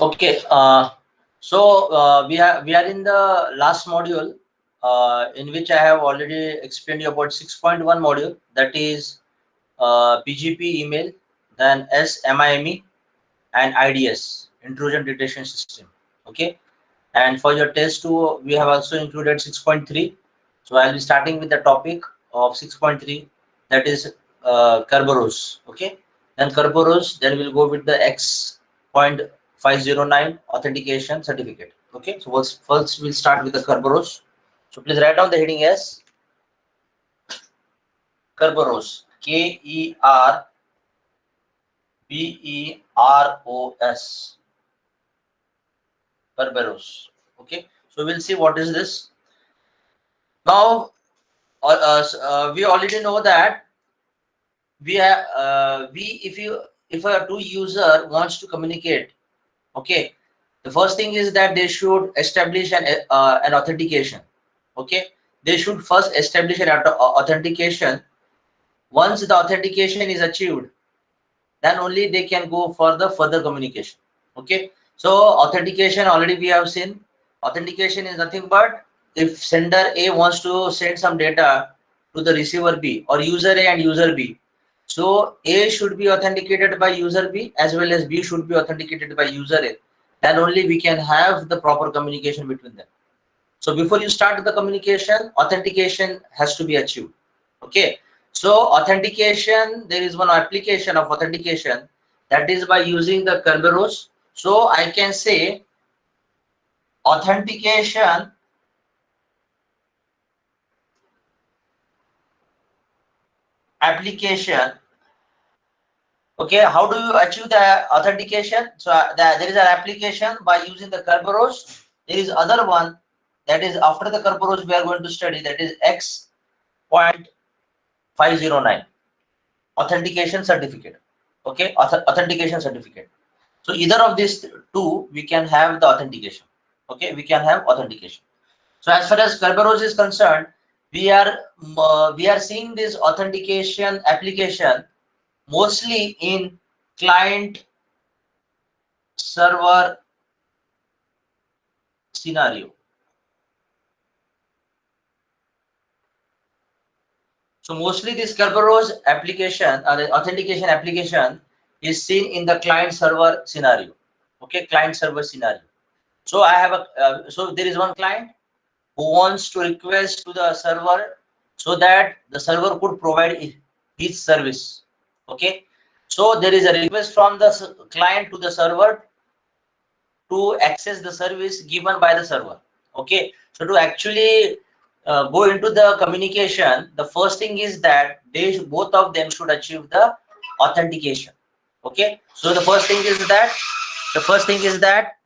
Okay, we are in the last module, in which I have already explained you about 6.1 module, that is PGP email, then SMIME and IDS, intrusion detection system. Okay, and for your test 2 we have also included 6.3. So I'll be starting with the topic of 6.3, that is Kerberos. Okay, then Kerberos, then we'll go with the X.509 authentication certificate. Okay, so first we'll start with the Kerberos. So please write down the heading as Kerberos, Kerberos, Kerberos. Okay, so we'll see what is this. Now we already know that if a two user wants to communicate, okay, the first thing is that they should establish an authentication. Okay, they should first establish an authentication. Once the authentication is achieved, then only they can go for the further communication. Okay, so authentication already we have seen. Authentication is nothing but if sender A wants to send some data to the receiver B, or user A and user B, so A should be authenticated by user B as well as B should be authenticated by user A, then only we can have the proper communication between them. So before you start the communication, authentication has to be achieved. Okay, so authentication, there is one application of authentication, that is by using the Kerberos. So I can say authentication application. Okay, how do you achieve the authentication? So there is an application by using the Kerberos. There is other one, that is after the Kerberos we are going to study, that is X.509 authentication certificate. Okay, authentication certificate. So either of these two we can have the authentication. Okay, we can have authentication. So as far as Kerberos is concerned, we are seeing this authentication application mostly in client server scenario. So mostly this Kerberos application or the authentication application is seen in the client server scenario. Okay, client server scenario. So I have so there is one client who wants to request to the server so that the server could provide his service. Okay, so there is a request from the client to the server to access the service given by the server. Okay, so to actually go into the communication, the first thing is that both of them should achieve the authentication. Okay, so the first thing is that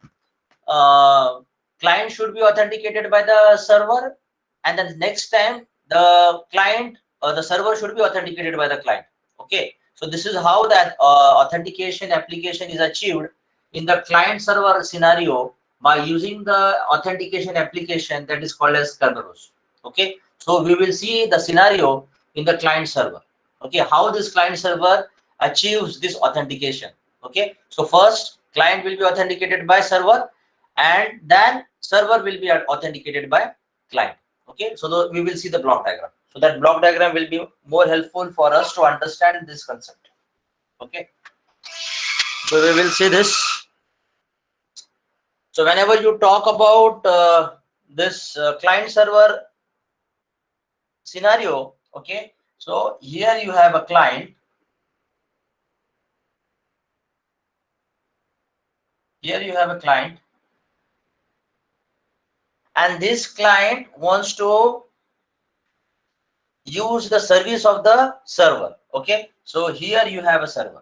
uh, client should be authenticated by the server, and then next time the client or the server should be authenticated by the client. Okay, so this is how that authentication application is achieved in the client server scenario by using the authentication application that is called as Kerberos. Okay, so we will see the scenario in the client server. Okay, how this client server achieves this authentication. Okay, so first client will be authenticated by server, and then server will be authenticated by client. Okay, so we will see the block diagram. So that block diagram will be more helpful for us to understand this concept. Okay, so we will see this. So whenever you talk about this client server scenario, okay, so here you have a client. Here you have a client, and this client wants to use the service of the server. Okay, so here you have a server.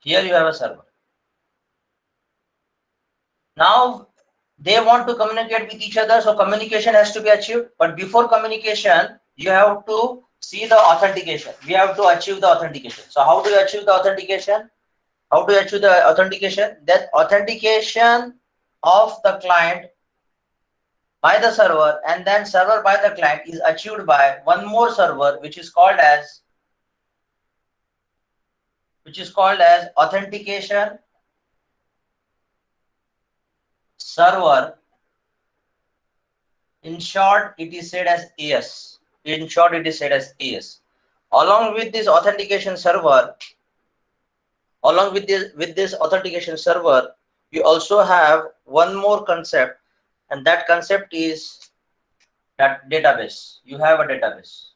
Here you have a server. Now they want to communicate with each other, so communication has to be achieved. But before communication, you have to see the authentication. We have to achieve the authentication. So how do you achieve the authentication? How do you achieve the authentication? That authentication of the client by the server and then server by the client is achieved by one more server, which is called as authentication server. In short, it is said as AS. In short, it is said as AS. Along with this authentication server, we also have one more concept, and that concept is that database. You have a database.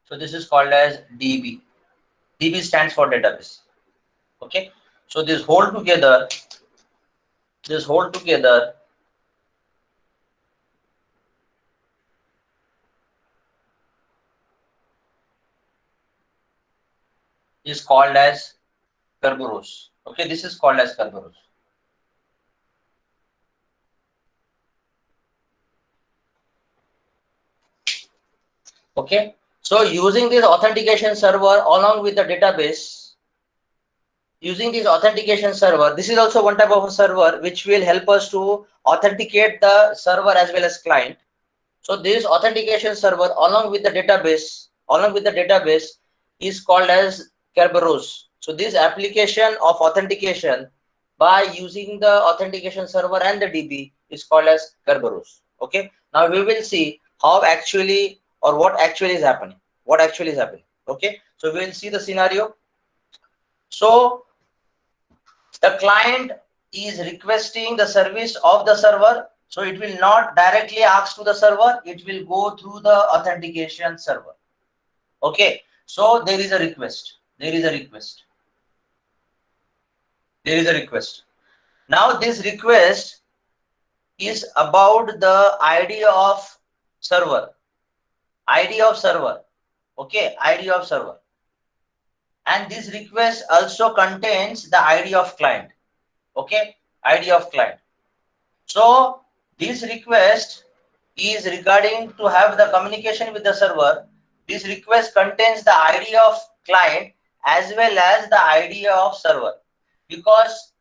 So this is called as DB. DB stands for database. Okay. So this whole together is called as Kerberos. Okay, this is called as Kerberos. Okay, so using this authentication server along with the database, this is also one type of a server which will help us to authenticate the server as well as client. So this authentication server along with the database is called as Kerberos. So this application of authentication by using the authentication server and the DB is called as Kerberos. Okay. Now we will see how actually or what actually is happening. Okay. So we will see the scenario. So the client is requesting the service of the server. So it will not directly ask to the server. It will go through the authentication server. Okay. So there is a request. Now this request is about the ID of server. Okay. ID of server. And this request also contains the ID of client. Okay. ID of client. So this request is regarding to have the communication with the server. This request contains the ID of client as well as the ID of server, because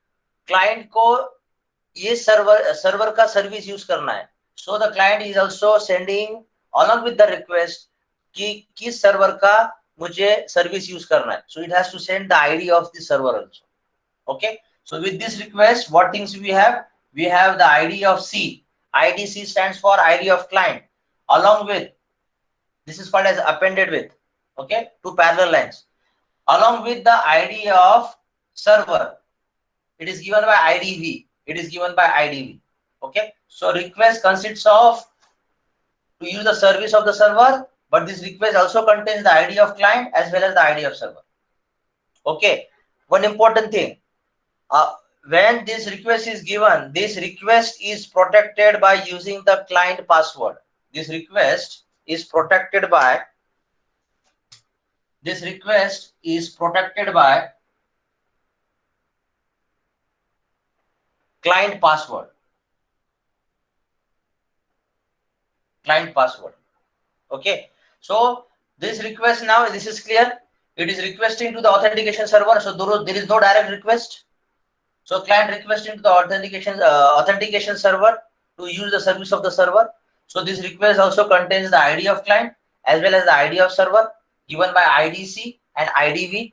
client को ये server का service use करना है. So the client is also sending along with the request कि किस server का मुझे service use करना है. So it has to send the ID of the server also. Okay. So with this request, what things we have? We have the ID of C. IDC stands for ID of client. Along with, this is called as appended with. Okay, two parallel lines. Along with the ID of server, it is given by IDV. Okay. So request consists of to use the service of the server, but this request also contains the ID of client as well as the ID of server. Okay. One important thing. When this request is given, this request is protected by using the client password. This request is protected by client password. Okay. So this request, now this is clear. It is requesting to the authentication server. So there is no direct request. So client requesting to the authentication server to use the service of the server. So this request also contains the ID of client as well as the ID of server given by IDC and IDV.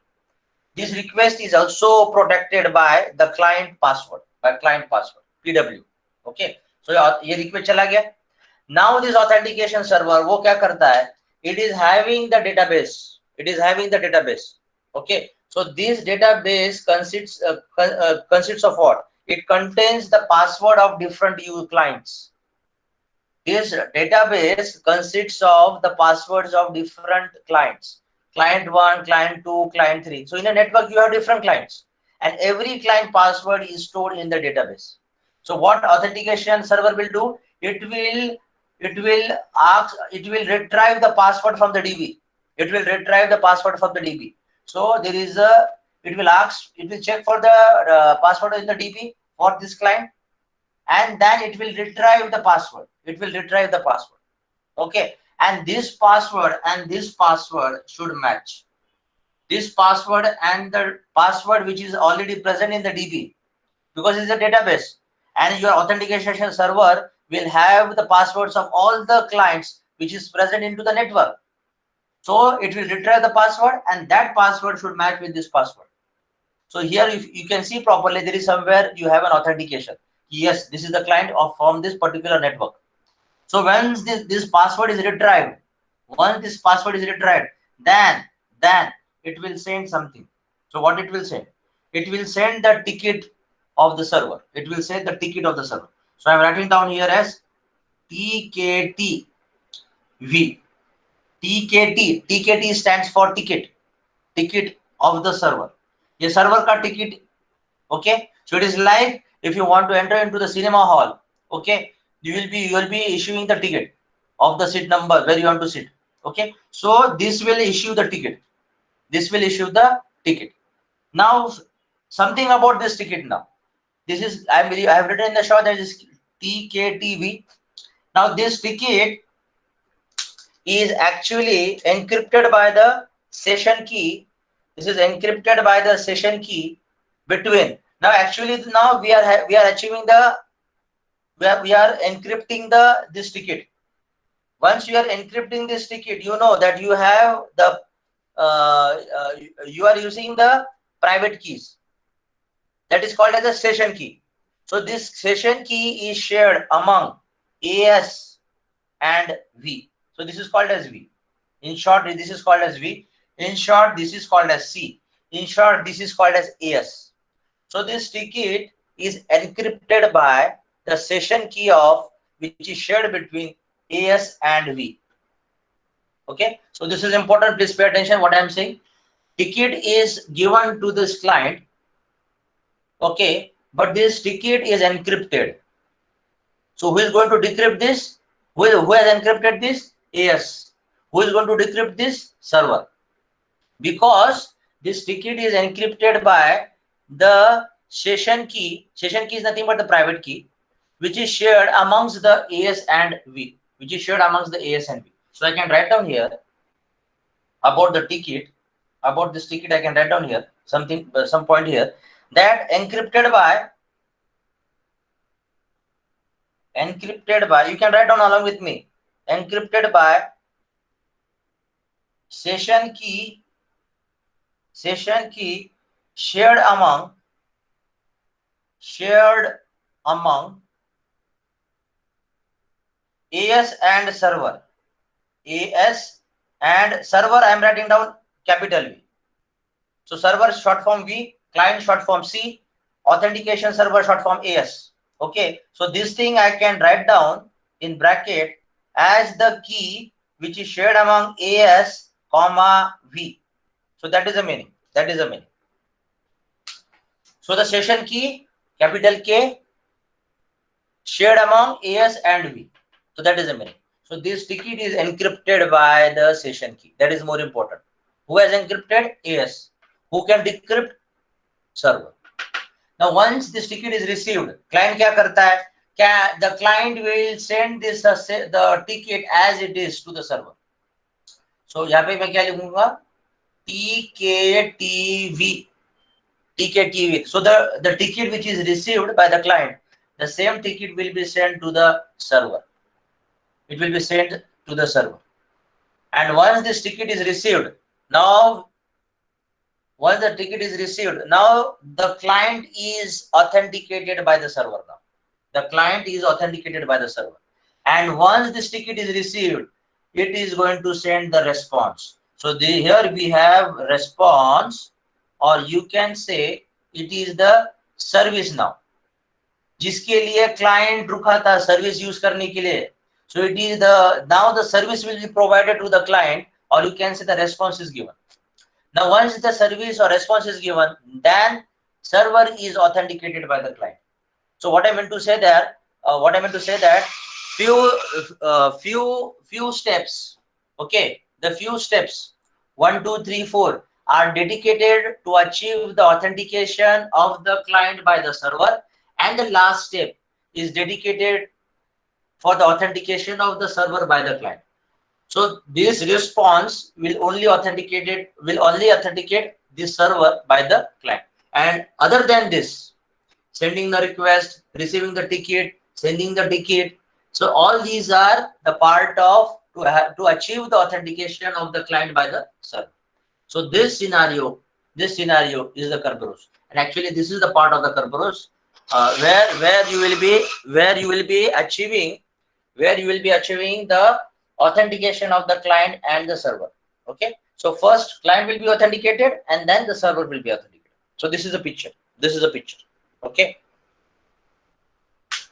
This request is also protected by the client password, PW. Okay. So ये request चला गया. Now this authentication server वो क्या करता है? It is having the database. Okay. So this database consists of what? It contains the password of different clients. This database consists of the passwords of different clients. Client 1, client 2, client 3. So in a network, you have different clients, and every client password is stored in the database. So what authentication server will do? It will retrieve the password from the DB. So there is it will check for the password in the DB for this client, and then it will retrieve the password. Okay. And this password should match. This password and the password which is already present in the DB, because it's a database, and your authentication server will have the passwords of all the clients which is present into the network. So it will retrieve the password, and that password should match with this password. So here if you can see properly, there is somewhere you have an authentication. Yes, this is the client of from this particular network. So once this password is retrieved, then it will send something. So what it will send? It will send the ticket of the server. It will send the ticket of the server. So I'm writing down here as TKTV. TKT stands for ticket of the server. ये server का ticket. Okay, so it is like if you want to enter into the cinema hall, okay, you will be issuing the ticket of the seat number where you want to sit. Okay, so this will issue the ticket. Now something about this ticket. Now this is I have written in the short that is TKTV. Now this ticket is actually encrypted by the session key. This is encrypted by the session key between. Now actually now we are achieving the we are encrypting this ticket. Once you are encrypting this ticket, you know that you have the you are using the private keys. That is called as a session key. So this session key is shared among AS and V. So this is called as V. In short, this is called as V. In short, this is called as C. In short, this is called as AS. So this ticket is encrypted by the session key of which is shared between AS and V. Okay, so this is important. Please pay attention what I am saying. Ticket is given to this client. Okay, but this ticket is encrypted. So who is going to decrypt this? Who has encrypted this? AS. Who is going to decrypt this? Server. Because this ticket is encrypted by the session key. Session key is nothing but the private key, which is shared amongst the AS and V. So I can write down here about the ticket. About this ticket, I can write down here something, some point here, that encrypted by. You can write down along with me. Encrypted by session key shared among AS and server. AS and server, I am writing down capital V. So server short form V, client short form C, authentication server short form AS. Okay, so this thing I can write down in bracket as the key which is shared among AS comma V. So that is the meaning. So the session key, capital K, shared among AS and V. So that is the meaning. So this ticket is encrypted by the session key. That is more important. Who has encrypted? AS. Who can decrypt? Server. Now once this ticket is received, client क्या करता है? The client will send this the ticket as it is to the server. So यहाँ पे मैं क्या लिखूंगा? TKTV. So the ticket which is received by the client, the same ticket will be sent to the server. It will be sent to the server. And once this ticket is received, now the client is authenticated by the server and once this ticket is received, it is going to send the response. So here we have response, or you can say it is the service now, जिसके लिए client रुका था service use करने के लिए. So it is now the service will be provided to the client, or you can say the response is given. Now once the service or response is given, then server is authenticated by the client. So what I meant to say that few steps, okay, the few steps 1, 2, 3, 4 are dedicated to achieve the authentication of the client by the server, and the last step is dedicated for the authentication of the server by the client. So this response will only authenticate this server by the client. And other than this, sending the request, receiving the ticket, sending the ticket. So all these are the part of to achieve the authentication of the client by the server. So this scenario is the Kerberos, and actually this is the part of the Kerberos where you will be achieving the authentication of the client and the server. Okay, so first client will be authenticated and then the server will be authenticated. So this is a picture. Okay.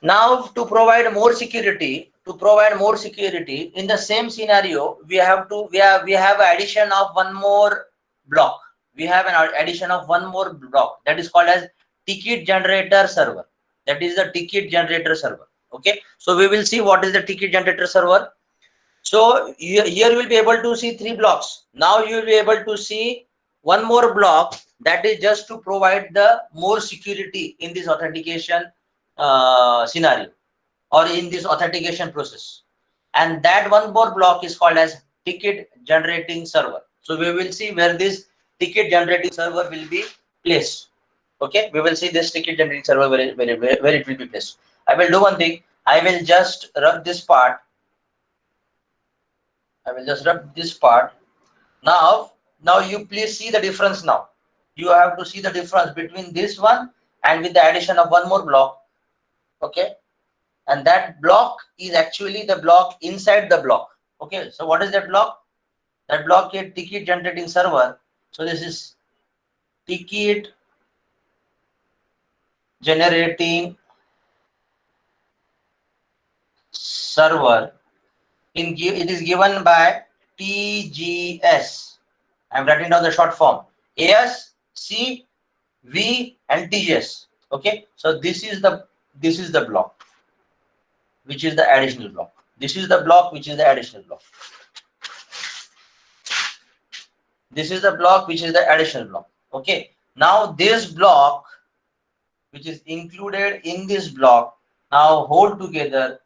Now to provide more security, in the same scenario, we have addition of one more block. We have an addition of one more block that is called as ticket generator server. That is the ticket generator server. Okay, so we will see what is the ticket generator server. So here you will be able to see three blocks. Now you will be able to see one more block that is just to provide the more security in this authentication scenario or in this authentication process. And that one more block is called as ticket generating server. So we will see where this ticket generating server will be placed. Okay, we will see this ticket generating server where it will be placed. I will do one thing. I will just rub this part. Now you please see the difference. Now you have to see the difference between this one and with the addition of one more block. Okay, and that block is actually the block inside the block. Okay, so what is that block? That block is ticket generating server. So this is ticket generating server. It is given by TGS. I'm writing down the short form: AS, C, V, and TGS. Okay, so this is the block, which is the additional block. This is the block which is the additional block. This is the block which is the additional block. Okay, now this block which is included in this block now hold together.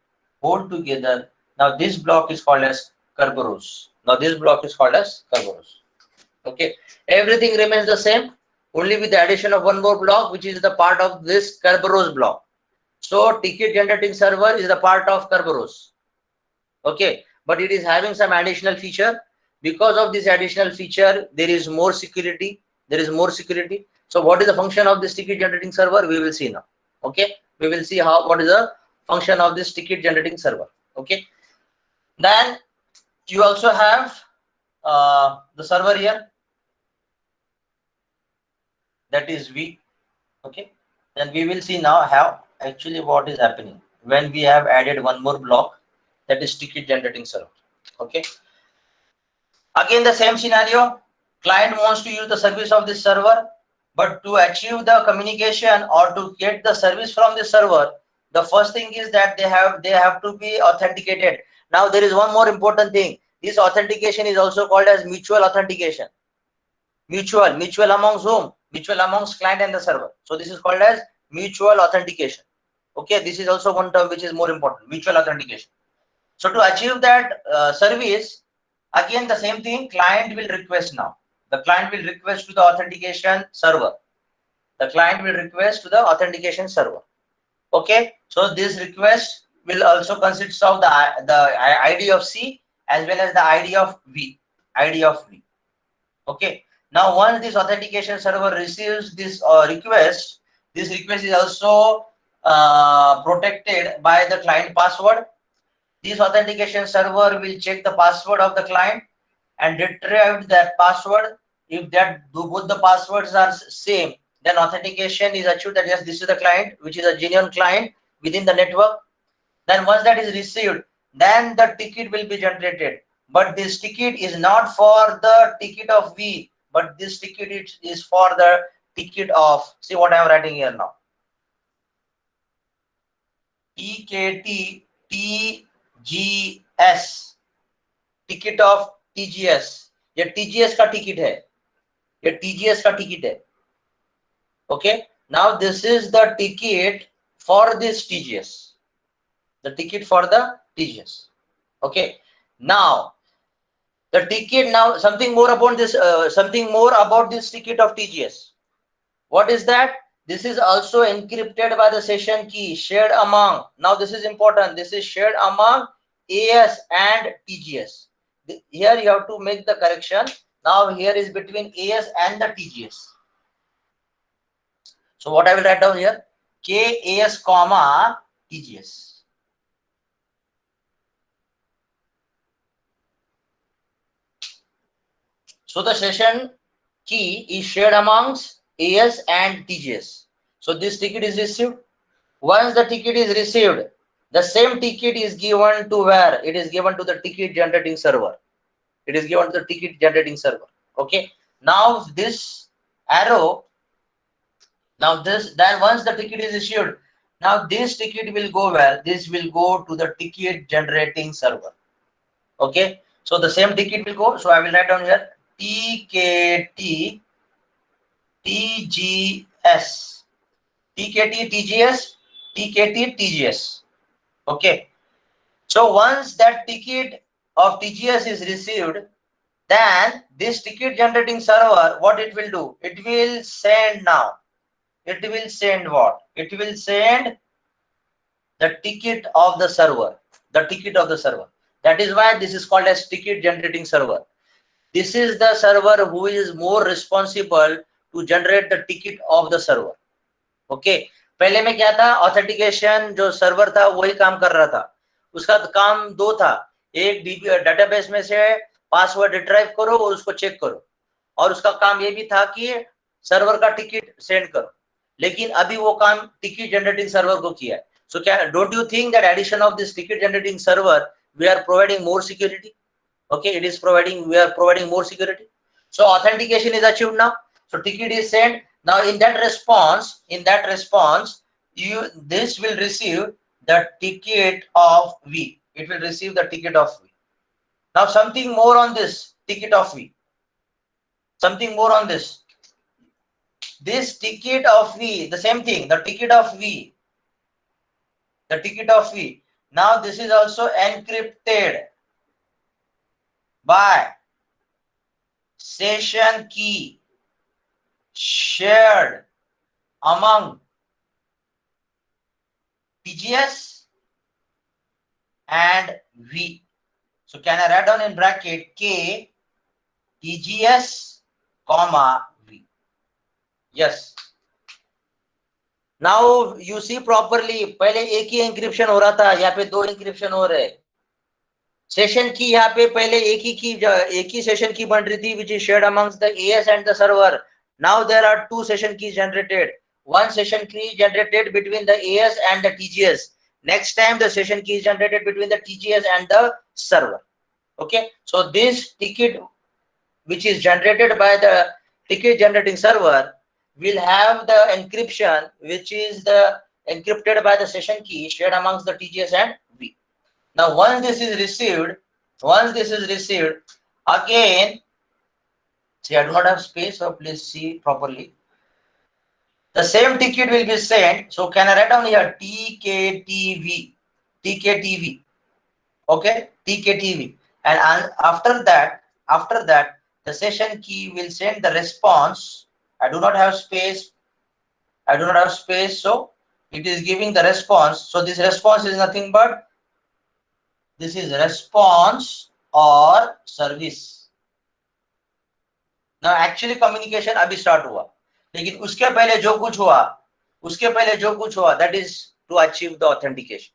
Now this block is called as Kerberos. Okay, everything remains the same, only with the addition of one more block which is the part of this Kerberos block. So ticket generating server is the part of Kerberos. Okay, but it is having some additional feature. Because of this additional feature, there is more security. So what is the function of this ticket generating server? We will see now. Okay, we will see what is the function of this ticket generating server. Okay, then you also have the server here, that is V. Okay, then we will see now how actually what is happening when we have added one more block, that is ticket generating server. Okay, again the same scenario. Client wants to use the service of this server, but to achieve the communication or to get the service from the server, the first thing is that they have to be authenticated. Now there is one more important thing. This authentication is also called as mutual authentication. Mutual amongst whom? Mutual amongst client and the server. So this is called as mutual authentication. Okay, this is also one term which is more important, mutual authentication. So to achieve that service, again the same thing, client will request now. The client will request to the authentication server. Okay, so this request will also consist of the ID of C as well as the ID of V. Okay, now once this authentication server receives this request, this request is also protected by the client password. This authentication server will check the password of the client and retrieve that password. If both the passwords are same, then authentication is achieved that yes, this is the client, which is a genuine client within the network. Then once that is received, then the ticket will be generated. But this ticket is not for the ticket of V, but this ticket is for the ticket of, see what I am writing here now, EKT TGS, ticket of TGS. ये TGS का ticket है. Okay, now this is the ticket for this TGS. Okay, now the ticket, now something more about this ticket of TGS. What is that? This is also encrypted by the session key shared among. Now this is important. This is shared among AS and TGS. Here you have to make the correction. Now here is between AS and the TGS. So what I will write down here? KAS comma TGS. So the session key is shared amongst AS and TGS. So this ticket is received. Once the ticket is received, the same ticket is given to where? It is given to the ticket generating server. It is given to the ticket generating server. Okay. Now this arrow, now this, then once the ticket is issued, now this ticket will go where? This will go to the ticket generating server. Okay. So the same ticket will go. So I will write down here TKT TGS. TKT TGS, TKT TGS. Okay. So once that ticket of TGS is received, then this ticket generating server, what it will do? It will send now. It will send what? It will send the ticket of the server. The ticket of the server. That is why this is called as ticket generating server. This is the server who is more responsible to generate the ticket of the server. Okay पहले में क्या था authentication जो server था वही काम कर रहा था उसका काम दो था एक डेटाबेस में से पासवर्ड रिट्राइव करो और उसको चेक करो और उसका काम ये भी था कि सर्वर का टिकट सेंड करो लेकिन अभी वो काम टिकट जनरेटिंग सर्वर को किया है सो क्या don't you think that addition of this ticket generating server we are providing more security okay it is providing we are providing more security so authentication is achieved now so ticket is sent now in that response you this will receive the ticket of V it will receive the ticket of V now something more on this ticket of V something more on this ticket of V the same thing the ticket of V now this is also encrypted by session key shared among TGS and V. So can I write down in bracket K TGS comma V? Yes. Now you see properly. पहले एक ही encryption हो रहा था यहाँ पे दो encryption हो रहे सेशन की यहाँ पे पहले एक ही सेशन की बन रही थी which is shared amongst the AS and the server. Now there are two session keys generated. One session key generated between the AS and the TGS. Next time the session key is generated between the TGS and the server. Okay, so this ticket which is generated by the ticket generating server will have the encryption which is the encrypted by the session key shared amongst the TGS and V. Now once this is received again see I do not have space so please see properly the same ticket will be sent so can I write down here TKTV okay TKTV and after that the session key will send the response I do not have space so it is giving the response so this response is nothing but this is response or service. Now actually communication अभी start हुआ लेकिन उसके पहले जो कुछ हुआ that is to achieve the authentication.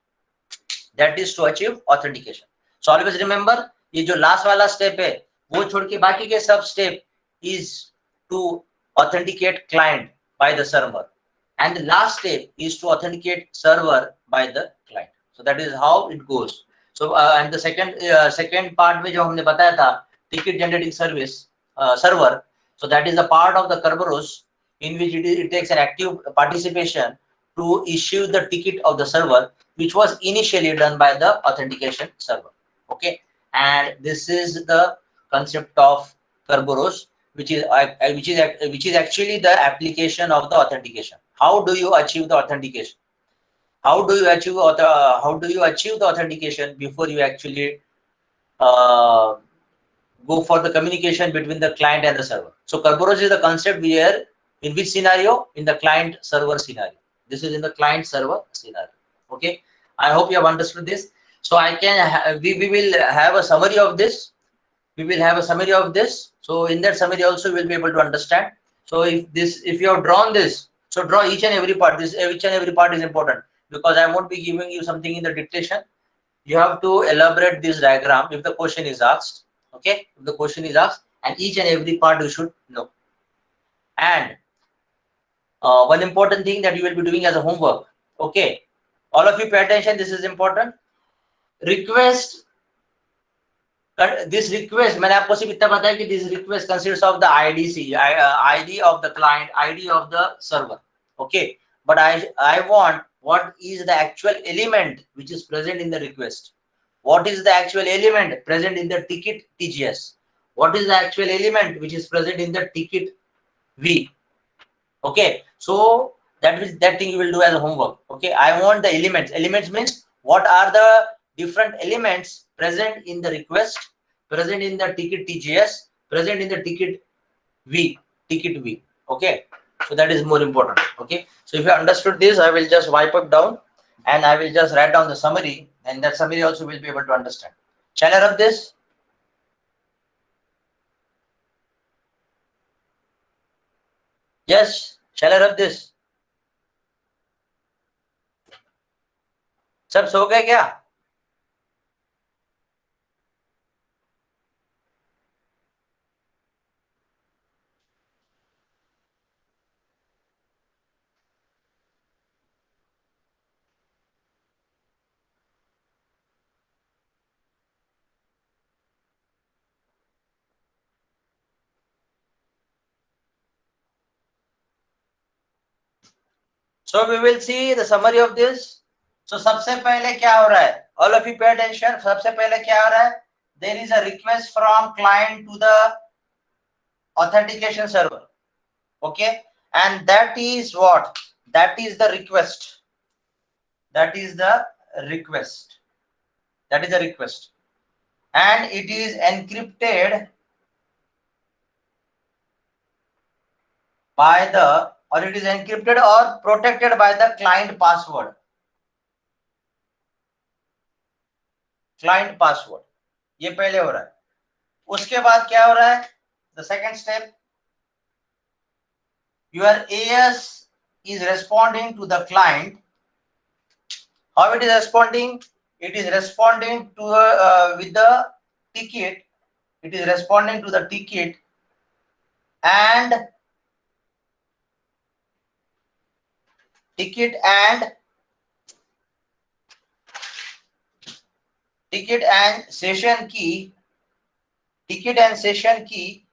So always remember ये जो last वाला step है वो छोड़ के बाकी के सब step is to authenticate client by the server and the last step is to authenticate server by the client. So that is how it goes. So and the second part में जो हमने बताया था ticket generating service server so that is a part of the Kerberos in which it takes an active participation to issue the ticket of the server which was initially done by the authentication server. Okay, and this is the concept of Kerberos which is actually the application of the authentication. How do you achieve the authentication? How do you achieve the authentication before you actually go for the communication between the client and the server? So Kerberos is the concept where In which scenario? In the client server scenario. This is in the client server scenario. Okay. I hope you have understood this. So I can we will have a summary of this. We will have a summary of this. So in that summary also we'll be able to understand. So if you have drawn this, so draw each and every part. This each and every part is important because I won't be giving you something in the dictation. You have to elaborate this diagram if the question is asked. Okay, if the question is asked, and each and every part you should know. And one important thing that you will be doing as a homework. Okay, all of you pay attention. This is important. Request. This request, मैंने आपको सिर्फ इतना बताया कि this request consists of the IDC, ID of the client, ID of the server. Okay, but I want what is the actual element which is present in the request. What is the actual element present in the ticket TGS? What is the actual element which is present in the ticket V? Okay, so that thing you will do as a homework. Okay, I want the elements. Elements means what are the different elements present in the request, present in the ticket TGS, present in the ticket V. Okay, so that is more important. Okay, so if you understood this, I will just wipe up down and I will just write down the summary, and that summary also will be able to understand. Shall I rub this? Yes, shall I rub this? सब सो गए क्या? So we will see the summary of this. So सबसे पहले क्या हो रहा है? All of you pay attention. सबसे पहले क्या हो रहा है? There is a request from client to the authentication server. Okay, and that is what? That is the request. That is the request. That is the request, and it is encrypted by the, or it is encrypted or protected by the client password. Client password. ये पहले हो रहा है. उसके बाद क्या हो रहा है? The second step, your AS is responding to the client. How it is responding? It is responding to with the ticket. It is responding to the ticket and session key. Ticket and session key.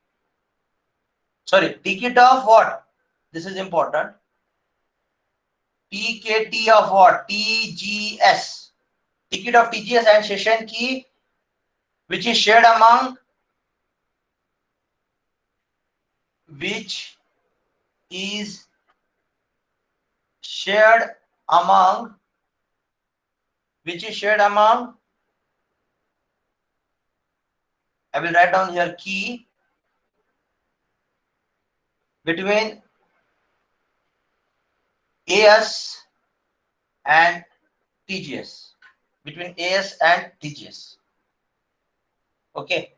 Sorry, ticket of what? This is important. TKT of what? TGS. Ticket of TGS and session key, which is shared among, which is shared among, I will write down here key between AS and TGS. Between AS and TGS. Okay.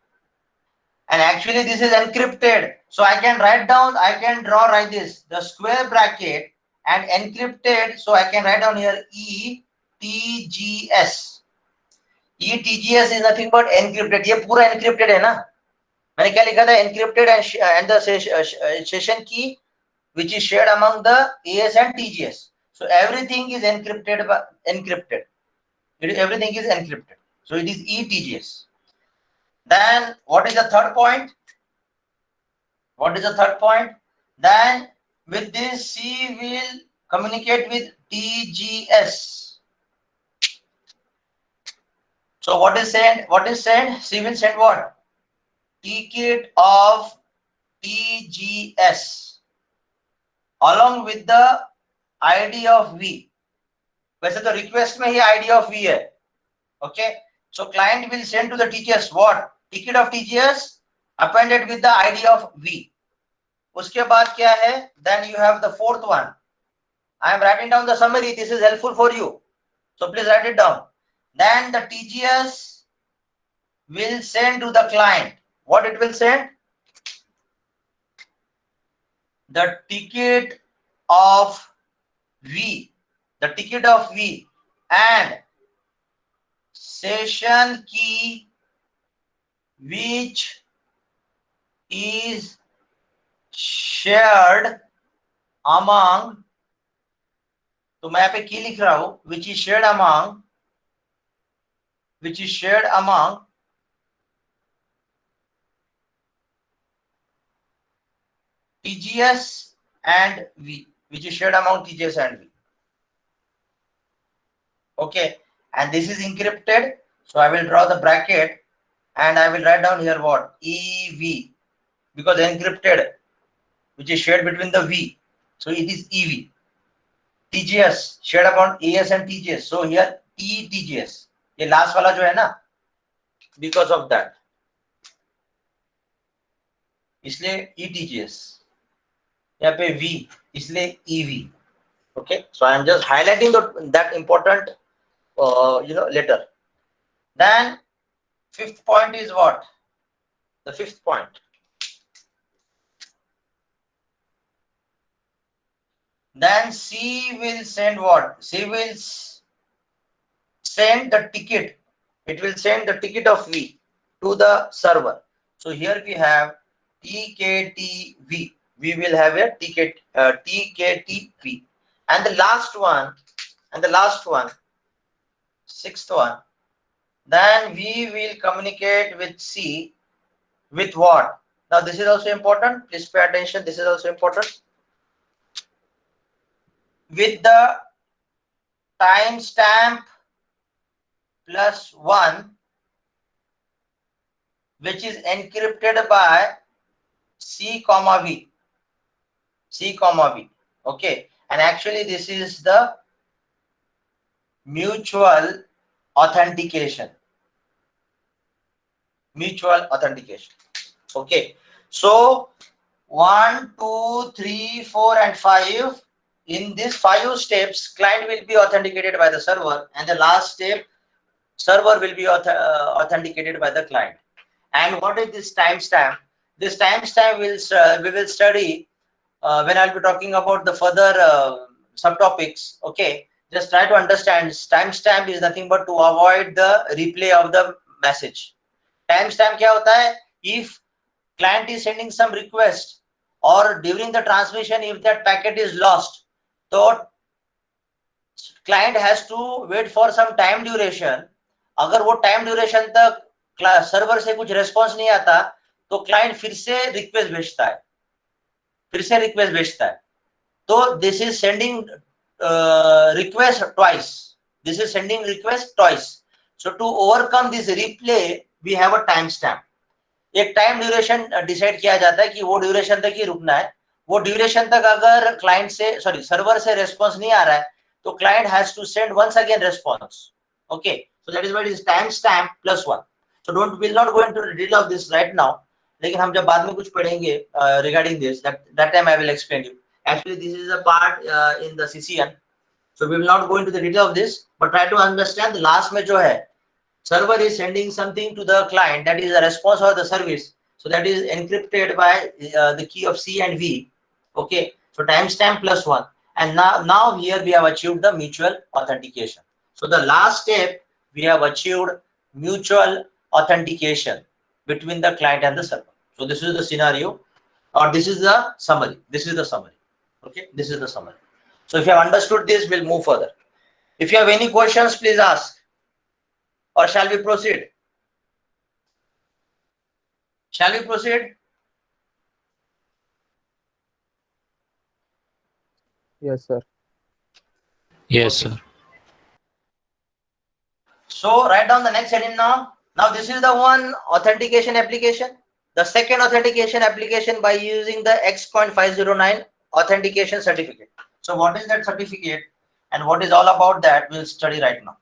And actually this is encrypted. So I can write down, I can draw like this, the square bracket and encrypted. So I can write down here ETGS. ETGS is nothing but encrypted. ये पूरा encrypted है ना? मैंने क्या लिखा था? Encrypted and the session key which is shared among the AS and TGS. So everything is encrypted. Everything is encrypted. So it is ETGS. Then what is the third point? Then with this C will communicate with TGS. So what is sent? C will send what? Ticket of TGS along with the ID of V. वैसे तो request में ही ID of V है. Okay. So client will send to the TGS what? Ticket of TGS appended with the ID of V. उसके बाद क्या है? Then you have the fourth one. I am writing down the summary. This is helpful for you. So please write it down. Then the TGS will send to the client. What it will send? The ticket of V. The ticket of V and session key which is shared among, तो मैं यहाँ पे की लिख रहा हूं, which is shared among TGS and V, which is shared among TGS and V. Okay, and this is encrypted, so I will draw the bracket and I will write down here what? EV, because encrypted, which is shared between the V, so it is EV. TGS shared among AS and TGS, so here ETGS, ये last वाला जो है ना, because of that, इसलिए ETGS, यहाँ पे V, इसलिए EV. Okay, so I am just highlighting that important letter. Then fifth point is what? The fifth point. Then C will send what? C will send the ticket. It will send the ticket of V to the server. So here we have TKTV. We will have a ticket TKTV. And the last one, sixth one. Then we will communicate with C with what? Now this is also important. Please pay attention. This is also important. With the timestamp +1, which is encrypted by C comma V. Okay, and actually this is the mutual authentication. Okay, so 1, 2, 3, 4, and 5. In these 5 steps, client will be authenticated by the server, and the last step, server will be authenticated by the client. And what is this timestamp? This timestamp we will study when I'll be talking about the further subtopics. Okay, just try to understand. Timestamp is nothing but to avoid the replay of the message. Timestamp क्या होता है? If client is sending some request or during the transmission, if that packet is lost, so client has to wait for some time duration. अगर वो time duration तक server से कुछ response नहीं आता, तो client फिर से request भेजता है. तो this is sending request twice. So to overcome this replay, we have a timestamp. एक टाइम ड्यूरेशन डिसाइड किया जाता है कि वो ड्यूरेशन तक ही रुकना है. वो ड्यूरेशन तक अगर क्लाइंट से सर्वर से रेस्पॉन्स नहीं आ रहा है, तो client has to send once again response. Okay, so that is what is time stamp +1. So don't will not go into the detail of this right now, लेकिन हम जब बाद में कुछ पढ़ेंगे regarding this, that time I will explain you. Actually this is a part in the CCN, so we will not go into the detail of this, but try to understand the last में जो है, server is sending something to the client, that is a response or the service, so that is encrypted by the key of C and V. Okay, so timestamp +1, and now here we have achieved the mutual authentication. So the last step, we have achieved mutual authentication between the client and the server. So this is the scenario, or this is the summary. Okay, this is the summary. So if you have understood this, we'll move further. If you have any questions, please ask. Or shall we proceed? Yes, sir. Yes, Okay. sir. So write down the next heading now. Now this is the one authentication application. The second authentication application by using the Xcoin 509 authentication certificate. So what is that certificate and what is all about that, we'll study right now.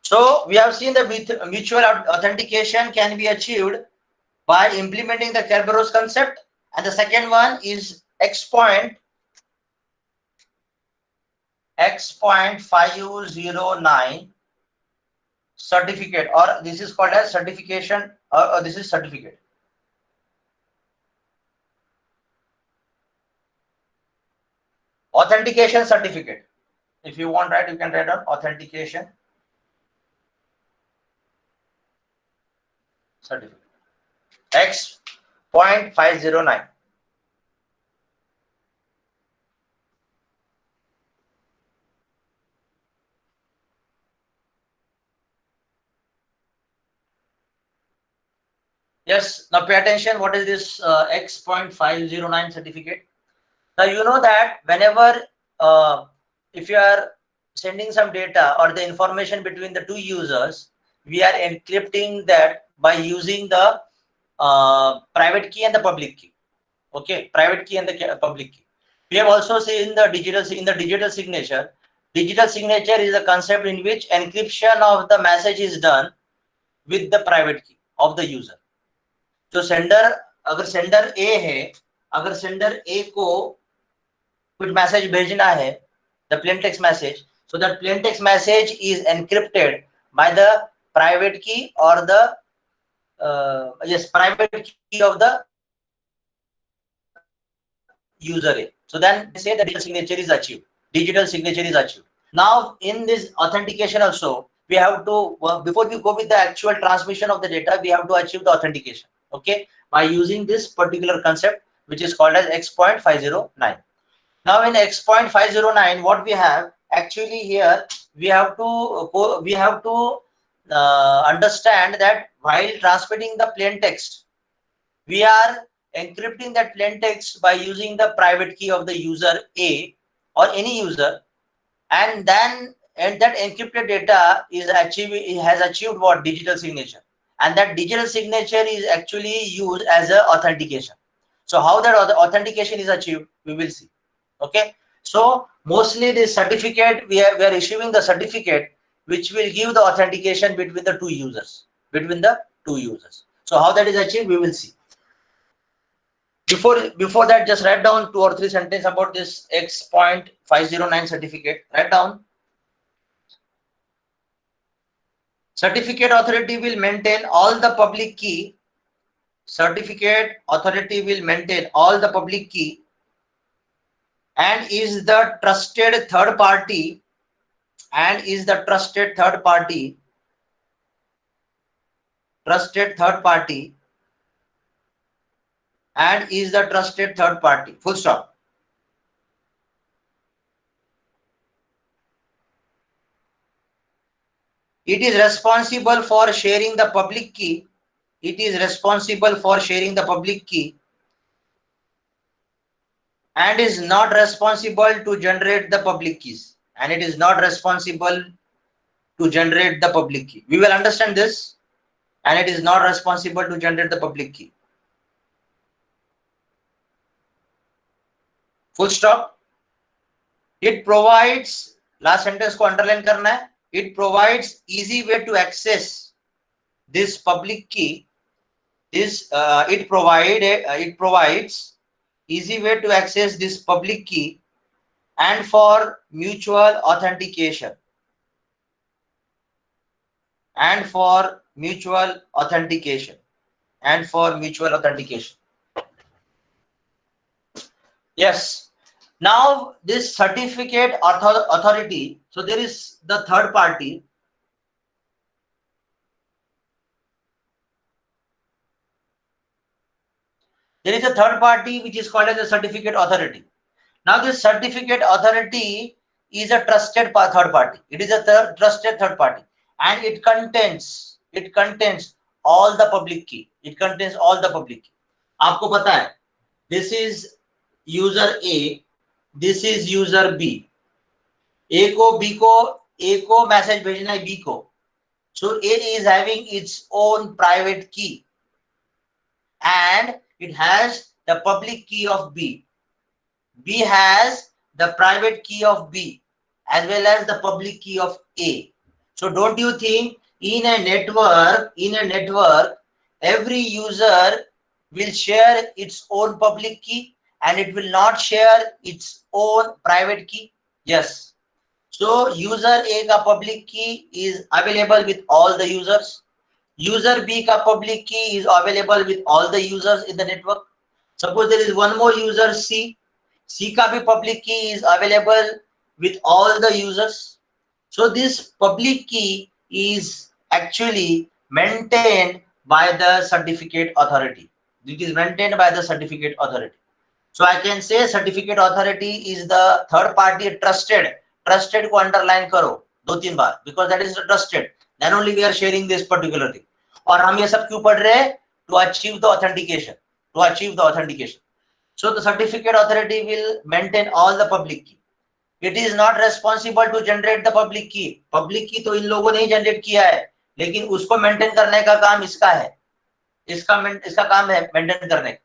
So we have seen that mutual authentication can be achieved by implementing the Kerberos concept, and the second one is X.509 certificate, or this is called as certification, or this is certificate. Authentication certificate. If you want, right, you can write down authentication certificate. X.509. Yes, now pay attention. What is this X.509 certificate? Now you know that whenever if you are sending some data or the information between the two users, we are encrypting that by using the private key and the public key. Okay, private key and the public key. We have also seen the digital signature. Digital signature is a concept in which encryption of the message is done with the private key of the user. तो अगर sender ए है, अगर sender ए को कुछ message भेजना है, the plain text message, so that plain text message is encrypted by the private key or the private key of the user A. So then they say that digital signature is achieved. Digital signature is achieved. Now in this authentication also, we have to, before we go with the actual transmission of the data, we have to achieve the authentication. Okay, by using this particular concept, which is called as X.509. Now in X.509, what we have actually here, we have to understand that while transmitting the plain text, we are encrypting that plain text by using the private key of the user A or any user, and then that encrypted data has achieved what? Digital signature, and that digital signature is actually used as a authentication. So how that authentication is achieved, we will see. Okay, so mostly this certificate, we are issuing the certificate which will give the authentication between the two users. So how that is achieved, we will see. Before that, just write down 2 or 3 sentences about this X.509 certificate. Write down. Certificate authority will maintain all the public key. Certificate authority will maintain all the public key and is the trusted third party and is the trusted third party full stop. It is responsible for sharing the public key. And is not responsible to generate the public keys. We will understand this. And it is not responsible to generate the public key. Full stop. It provides, last sentence ko underline karna hai, it provides easy way to access this public key. It provides easy way to access this public key and for mutual authentication. Yes. Now this certificate authority, so there is the third party. There is a third party which is called as a certificate authority. Now this certificate authority is a trusted third party. It is a trusted third party, and it contains all the public key. आपको पता है, this is user A, this is user B. A को message भेजना है B को. So A is having its own private key and it has the public key of B. B has the private key of B as well as the public key of A. So don't you think in a network, every user will share its own public key and it will not share its own private key? Yes. So user A ka public key is available with all the users. User B ka public key is available with all the users in the network. Suppose there is one more user C. C ka bhi public key is available with all the users. So this public key is actually maintained by the certificate authority. It is maintained by the certificate authority. So I can say certificate authority is the third party trusted. Trusted को underline करो 2-3 बार, because that is trusted. Then only we are sharing this particular thing. और हम ये सब क्यों पढ़ रहे हैं? To achieve the authentication. To achieve the authentication. So the certificate authority will maintain all the public key. It is not responsible to generate the public key. Public key तो इन लोगों ने ही generate किया है, लेकिन उसको maintain करने का काम इसका है. इसका काम है maintain करने का.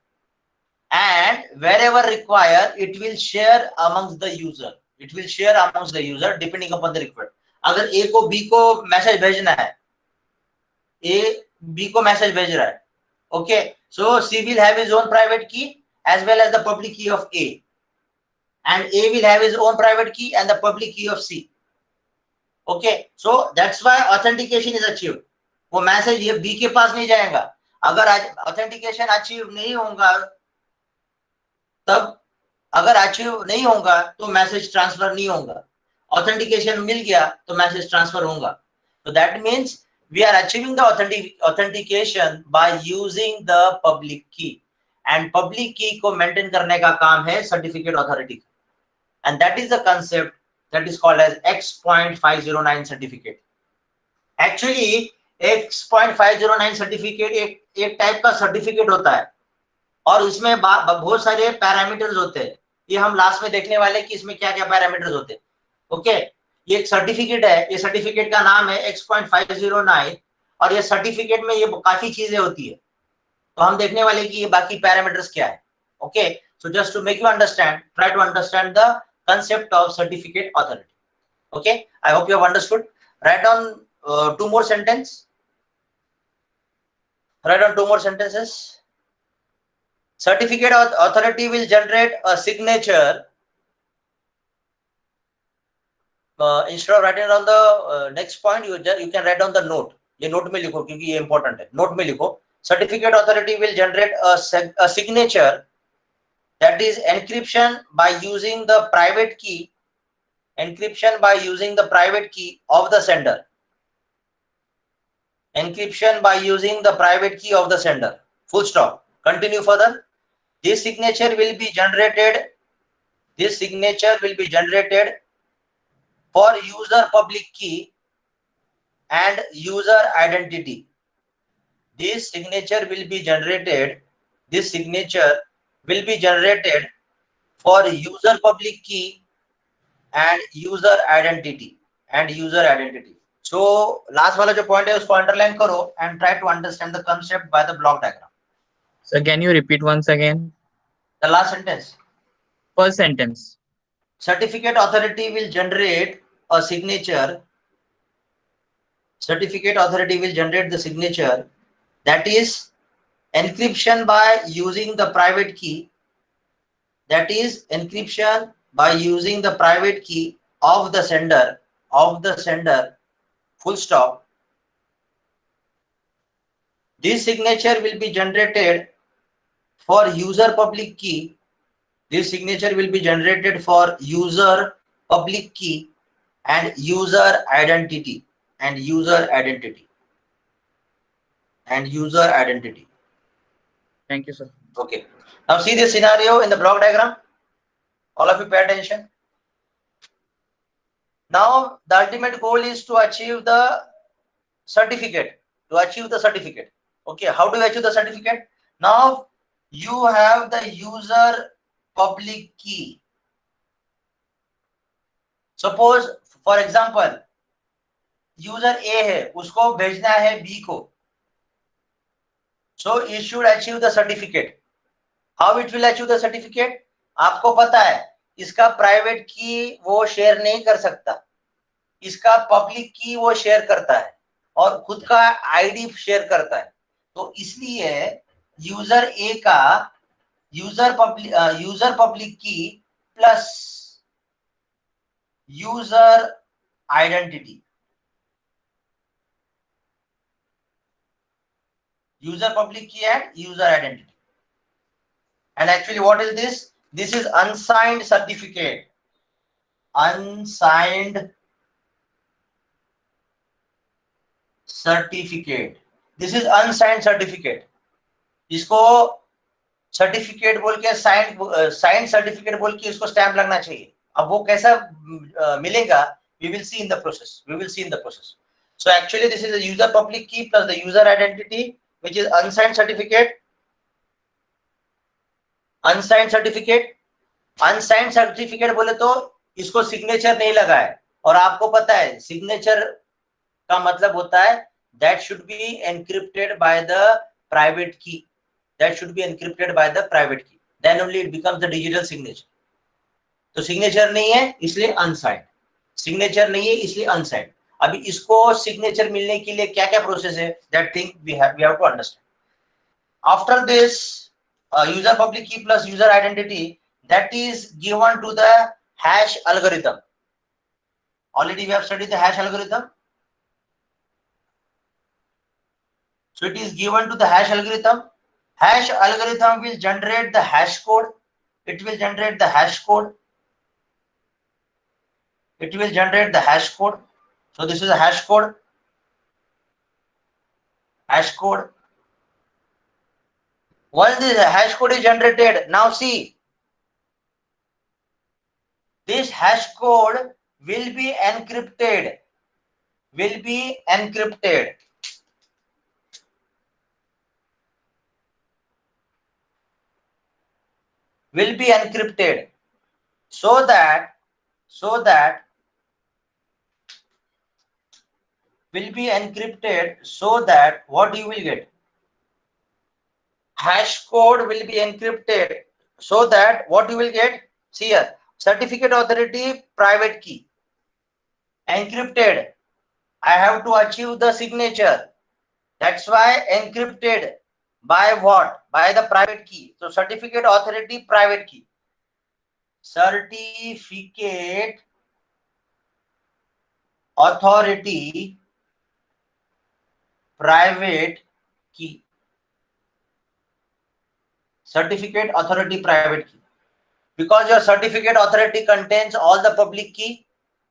And wherever required, it will share amongst the user. It will share amongst the user depending upon the requirement. अगर A को B को मैसेज भेजना है, A B को मैसेज भेज रहा है, okay, so C will have his own private key as well as the public key of A, and A will have his own private key and the public key of C. Okay, so that's why authentication is achieved. वो message ये B के पास नहीं जाएगा. अगर authentication achieve नहीं होगा, तब अगर अचीव नहीं होगा तो मैसेज ट्रांसफर नहीं होगा. ऑथेंटिकेशन मिल गया तो मैसेज ट्रांसफर होगा. तो that means we are achieving the authentication by using the public key, and public key को मेंटेन करने का काम है सर्टिफिकेट अथॉरिटी का. And that is the concept that is called as X.509 certificate. Actually X.509 certificate एक type का certificate होता है और उसमें बहुत सारे पैरामीटर्स होते हैं. ये हम लास्ट में देखने वाले कि इसमें क्या क्या पैरामीटर्स होते हैं. ओके, ये एक सर्टिफिकेट है. ये सर्टिफिकेट का नाम है X.509 और ये सर्टिफिकेट में ये काफी चीजें होती है. तो हम देखने वाले कि ये बाकी पैरामीटर्स क्या है. Okay, so just to make you understand, try to understand the concept of certificate authority. Okay, I hope you have understood. Write down two more sentences. Write down two more sentences. Certificate authority will generate a signature. Instead of writing down the next point, you can write down the note. ये note में लिखो क्योंकि ये important है. Note में लिखो. Certificate authority will generate a signature, that is encryption by using the private key. Encryption by using the private key of the sender. Encryption by using the private key of the sender. Full stop. Continue further. This signature will be generated. This signature will be generated for user public key and user identity. This signature will be generated. This signature will be generated for user public key and user identity. So last वाला जो point है उसको underline करो and try to understand the concept by the block diagram. So can you repeat once again? The last sentence. First sentence. Certificate authority will generate a signature. Certificate authority will generate the signature, that is encryption by using the private key. That is encryption by using the private key of the sender. Full stop. This signature will be generated for user public key. This signature will be generated for user public key and user identity. Thank you, sir. Okay. Now see this scenario in the block diagram. All of you pay attention. Now the ultimate goal is to achieve the certificate. Okay, how do you achieve the certificate? Now you have the user public key. Suppose for example user A है, उसको भेजना है B को. So it should achieve the certificate. How it will achieve the certificate? आपको पता है इसका private की वो शेयर नहीं कर सकता. इसका पब्लिक की वो शेयर करता है और खुद का आईडी शेयर करता है, तो इसलिए यूजर ए का यूजर पब्लिक की plus user identity, user public key and user identity. And actually what is this? This is unsigned certificate. Unsigned certificate. This is unsigned certificate. इसको सर्टिफिकेट बोल के साइंड सर्टिफिकेट बोल के इसको स्टैंप लगना चाहिए. अब वो कैसा मिलेगा? We will see in the process. We will see in the process. So actually this is a user public key plus the user identity, which is unsigned certificate. Unsigned certificate बोले तो इसको signature नहीं लगा है, और आपको पता है सिग्नेचर का मतलब होता है that should be encrypted by the private key, that should be encrypted by the private key, then only it becomes the digital signature. तो सिग्नेचर नहीं है इसलिए अनसाइंड, सिग्नेचर नहीं है इसलिए अनसाइंड. अभी इसको सिग्नेचर मिलने के लिए क्या क्या प्रोसेस है, that thing we have to understand. After this user public key plus user identity, that is given to the hash algorithm. Already we have studied the hash algorithm. So it is given to the hash algorithm. Hash algorithm will generate the hash code. It will generate the hash code. It will generate the hash code. So this is a hash code. Hash code. Once this hash code is generated, now see, this hash code will be encrypted. Will be encrypted. Will be encrypted so that will be encrypted so that what you will get, hash code will be encrypted so that what you will get, see here, certificate authority private key encrypted, I have to achieve the signature, that's why encrypted by what, by the private key. So certificate authority private key, certificate authority private key, certificate authority private key, because your certificate authority contains all the public key,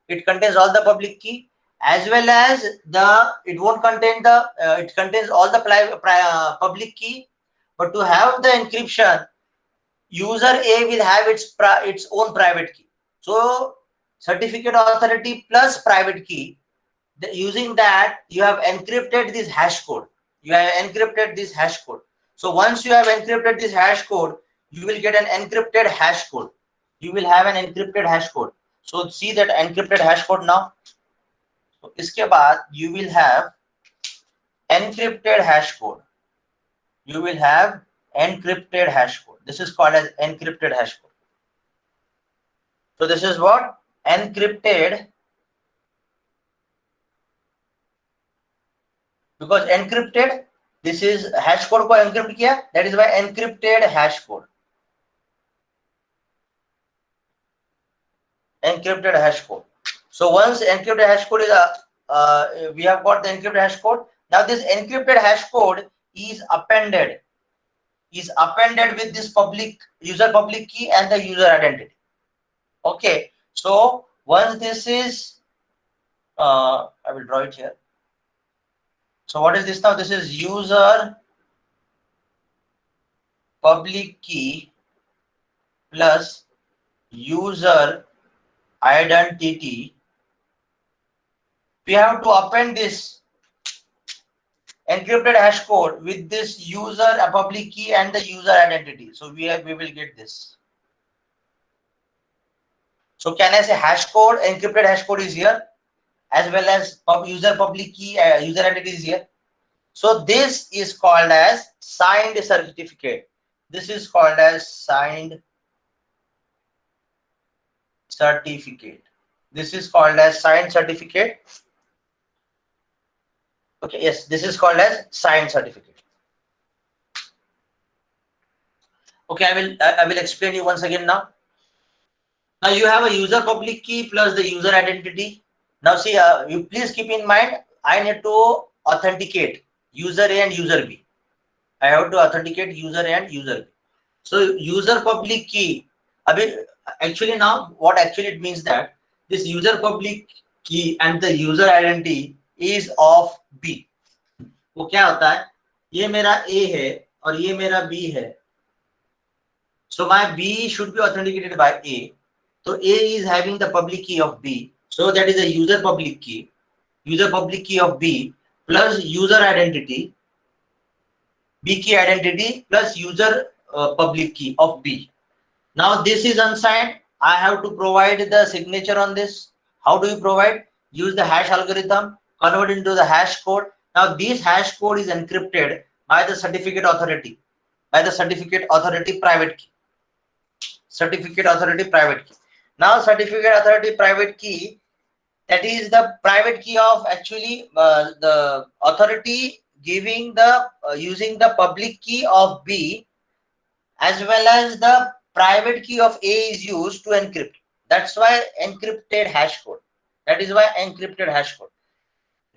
it contains all the public key, as well as the it won't contain the it contains all the public key, but to have the encryption, user A will have its own private key. So certificate authority plus private key, using that you have encrypted this hash code. You have encrypted this hash code. So once you have encrypted this hash code, you will get an encrypted hash code. You will have an encrypted hash code. So see that encrypted hash code now. So iske baad you will have encrypted hash code. You will have encrypted hash code. This is called as encrypted hash code. So this is what? Encrypted. Because encrypted, this is hash code को encrypt किया, that is why encrypted hash code. Encrypted hash code. So once encrypted hash code is we have got the encrypted hash code. Now this encrypted hash code is appended with this user public key and the user identity. Okay. So once this is, I will draw it here. So what is this now? This is user public key plus user identity. We have to append this encrypted hash code with this user public key and the user identity. So we will get this. So can I say hash code, encrypted hash code is here, as well as user public key, user identity is here. So this is called as signed certificate. This is called as signed certificate. This is called as signed certificate. Okay, yes, this is called as signed certificate. Okay, I will explain you once again now. Now you have a user public key plus the user identity. Now see, you please keep in mind, I need to authenticate user A and user B. I have to authenticate user A and user B. So user public key, actually now what actually it means that this user public key and the user identity is of B. वो क्या होता है, ये मेरा A है और ये मेरा B है. So my B should be authenticated by A. So A is having the public key of B. So that is a user public key. User public key of B plus user identity. B key identity plus user public key of B. Now this is unsigned. I have to provide the signature on this. How do you provide? Use the hash algorithm, convert into the hash code. Now this hash code is encrypted by the certificate authority, private key. Certificate authority private key. Now certificate authority private key, that is the private key of actually the authority giving the using the public key of B, as well as the private key of A is used to encrypt. That's why encrypted hash code. That is why encrypted hash code.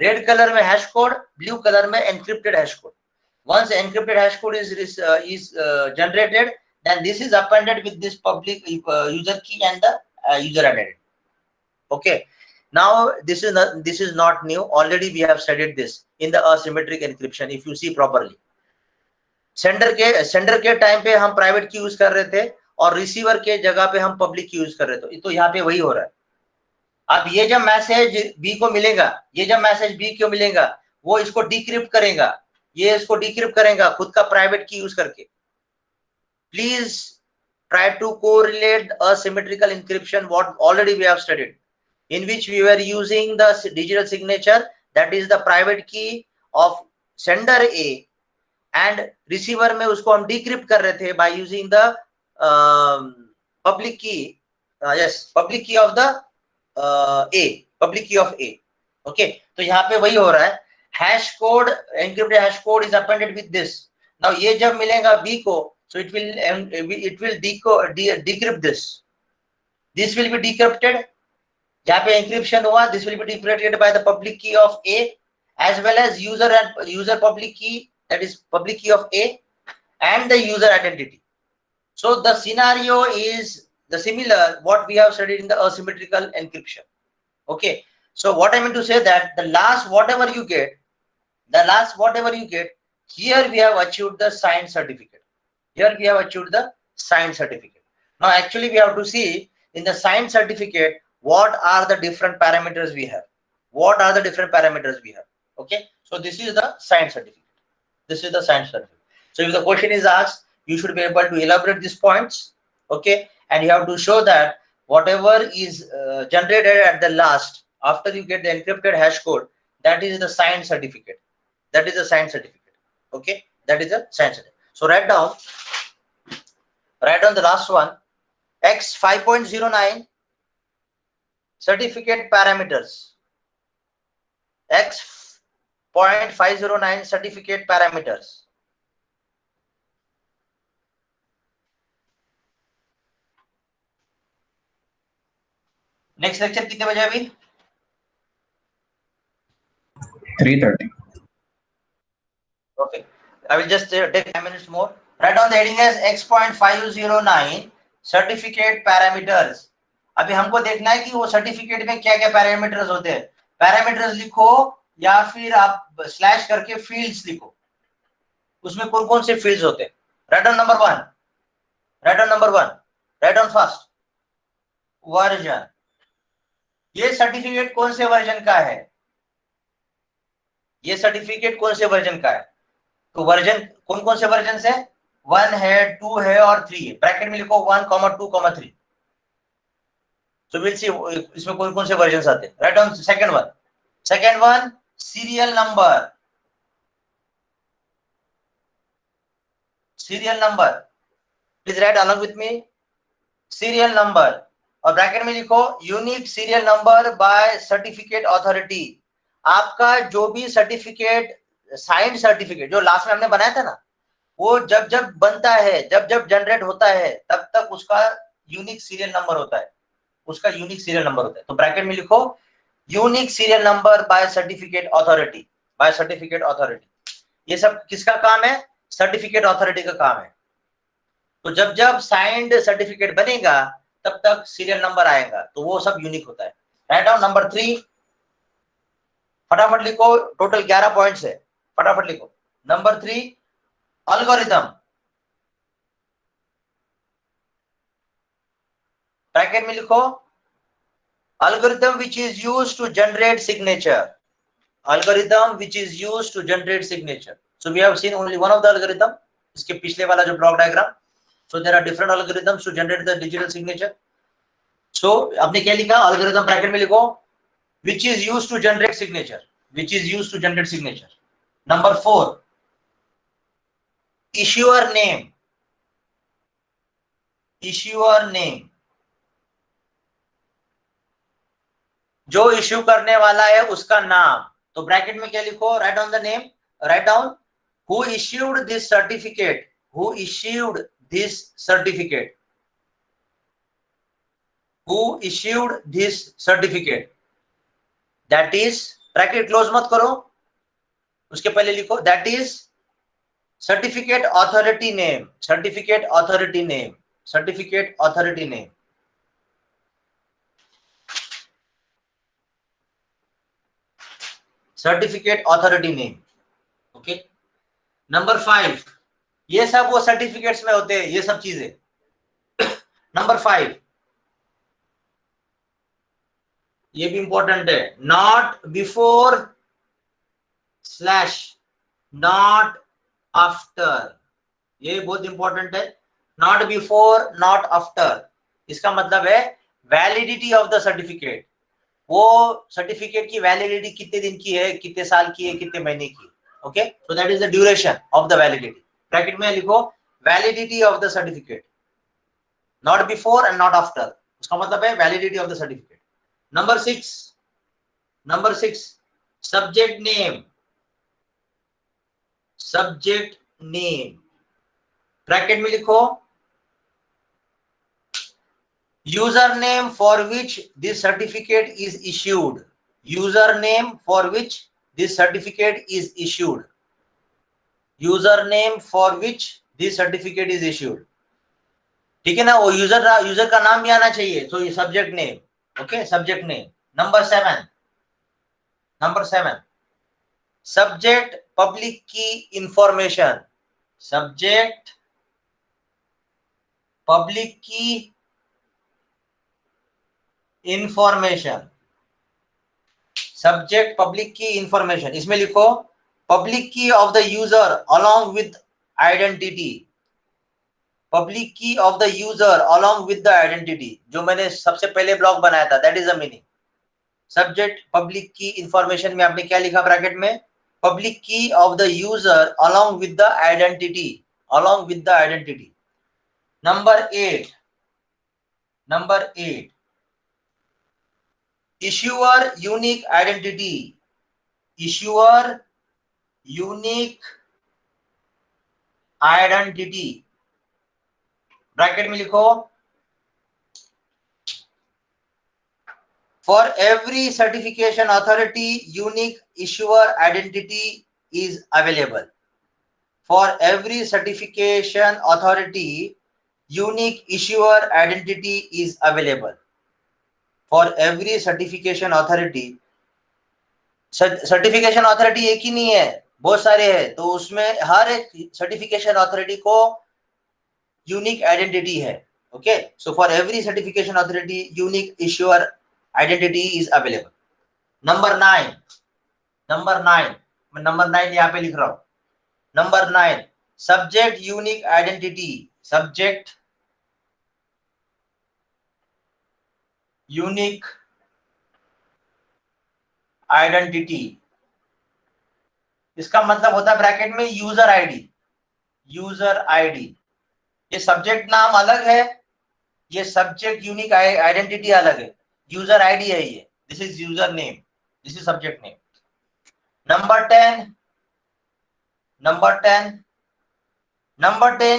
Red color में hash code, blue color में encrypted hash code. Once encrypted hash code is generated, then this is appended with this public user key and the user identity. Okay. Now this is not new. Already we have studied this in the asymmetric encryption. If you see properly, sender के time पे हम private की use कर रहे थे और receiver के जगह पे हम पब्लिक की यूज कर रहे थे. तो यहाँ पे वही हो रहा है. अब ये जब मैसेज बी को मिलेगा, वो इसको डिक्रिप्ट करेगा, ये इसको डिक्रिप्ट करेगा खुद का प्राइवेट की यूज करके. Please try to correlate asymmetrical encryption what already we have studied, in which we were using the digital signature, that is the private key of sender A, and receiver में उसको हम decrypt कर रहे थे by using the public key, public key of the public key of A. Okay, तो यहाँ पे वही हो रहा है. Hash code, encrypted hash code is appended with this. Now ये जब मिलेगा B को, so it will decrypt this. This will be decrypted. जहाँ पे encryption हुआ, this will be decrypted by the public key of A, as well as user public key, that is public key of A, and the user identity. So the scenario is the similar what we have studied in the asymmetrical encryption. Okay, so what I mean to say that the last whatever you get, here we have achieved the signed certificate. Now actually we have to see in the signed certificate what are the different parameters we have. Okay, so this is the signed certificate. So if the question is asked, you should be able to elaborate these points. Okay, and you have to show that whatever is generated at the last after you get the encrypted hash code, that is the signed certificate. Okay, that is a signed certificate. So write down the last one, X 5.09 certificate parameters. X 0.509 certificate parameters. Next lecture कितने बजे अभी? 3:30. Okay, I will just take 5 minutes more. Write down the heading as X.509 certificate parameters. अभी हमको देखना है कि वो certificate में क्या क्या पैरामीटर्स होते हैं. पैरामीटर्स लिखो या फिर आप स्लैश करके फील्ड्स लिखो, उसमें कौन कौन से फील्ड्स होते हैं. Write down number 1. Write down first version. ये सर्टिफिकेट कौन से वर्जन का है? तो वर्जन कौन से वर्जन से? 1 है, 2 है और 3 है. ब्रैकेट में लिखो 1, 2, 3. So we'll see इसमें कौन से वर्जन आते हैं. Write down second one serial number. Please write along with me. Serial number. और ब्रैकेट में लिखो unique serial number by certificate authority. आपका जो भी सर्टिफिकेट, साइंड सर्टिफिकेट जो लास्ट में हमने बनाया था ना, वो जब जब बनता है, जब जब जनरेट होता है, तब तक उसका यूनिक सीरियल नंबर होता है, उसका यूनिक सीरियल नंबर होता है। तो ब्रैकेट में लिखो unique serial number by certificate authority, by certificate authority. ये सब किसका काम है? सर्टिफिकेट अथॉरिटी का काम है। तो जब जब साइंड सर्टिफिकेट बनेगा तब तक सीरियल नंबर आएगा, तो वो सब यूनिक होता है। राइट डाउन नंबर 3, फटाफट लिखो, टोटल 11 पॉइंट्स है, फटाफट लिखो। Number 3, algorithm. ब्रैकेट में लिखो algorithm which is used to generate signature, algorithm which is used to generate signature. So we have seen only one of the algorithm, इसके पिछले वाला जो block diagram. So there are different algorithms to generate the digital signature. So आपने क्या लिखा? algorithm bracket में लिखो which is used to generate signature, which is used to generate signature. Number 4, issuer name, issuer name, जो issue करने वाला है उसका नाम। तो ब्रैकेट में क्या लिखो? Write down the name, write down who issued this certificate, who issued this certificate, who issued this certificate, that is, bracket close मत करो, उसके पहले लिखो that is certificate authority name, certificate authority name, certificate authority name. Certificate authority name. Okay, number 5, ये सब वो certificates में होते हैं, ये सब चीजें। नंबर 5, ये भी इंपॉर्टेंट है, not before slash not after, ये बहुत इंपॉर्टेंट है। नॉट बिफोर नॉट आफ्टर, इसका मतलब है वैलिडिटी ऑफ द सर्टिफिकेट, वो सर्टिफिकेट की वैलिडिटी कितने दिन की है, कितने साल की है, कितने महीने की। Okay, so that is the duration of the validity. Bracket में लिखो validity of the certificate, not before and not after, उसका मतलब है validity of the certificate. Number 6, number 6, subject name, subject name. Bracket में लिखो username for which this certificate is issued, username for which this certificate is issued, username for which this certificate is issued। ठीक है ना, वो user का नाम भी आना चाहिए, तो ये subject name. Okay, subject name. Number 7, number 7, subject public key information, subject public key information, subject public key information. इसमें लिखो public key of the user along with identity, public key of the user along with the identity, जो मैंने सबसे पहले block बनाया था, that is the meaning. Subject public key information में आपने क्या लिखा ब्रैकेट में? Public key of the user along with the identity, along with the identity. Number 8, number 8, issuer unique identity, issuer unique identity। Bracket में लिखो for every certification authority unique issuer identity is available, for every certification authority unique issuer identity is available, for every certification authority। Certification authority एक ही नहीं है, बहुत सारे हैं, तो उसमें हर एक सर्टिफिकेशन अथॉरिटी को यूनिक आइडेंटिटी है। Okay, so for every certification authority unique issuer identity is available. Number 9, number 9, मैं नंबर 9 यहाँ पे लिख रहा हूं। Number 9, subject unique identity, subject unique identity. इसका मतलब होता है ब्रैकेट में यूजर आईडी, यूजर आईडी। ये सब्जेक्ट नाम अलग है, ये सब्जेक्ट यूनिक आइडेंटिटी अलग है, यूजर आईडी है ये, this is user name, this is subject name. Number 10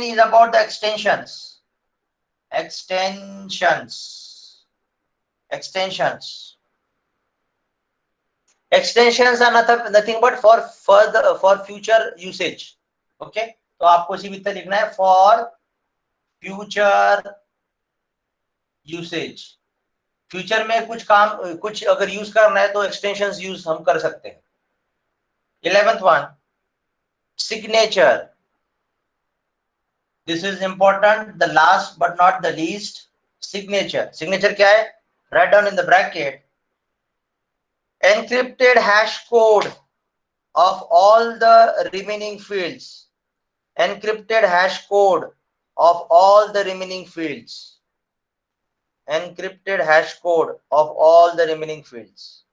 is about the extensions. Extensions are nothing but for future usage. Okay, तो आपको इसी में लिखना है for future usage. फ्यूचर में कुछ अगर यूज करना है तो एक्सटेंशंस यूज हम कर सकते हैं. 11th one, signature. This is important, the last but not the least, signature. Signature क्या है? Write down in the bracket. Encrypted hash code of all the remaining fields. Encrypted hash code of all the remaining fields. Encrypted hash code of all the remaining fields.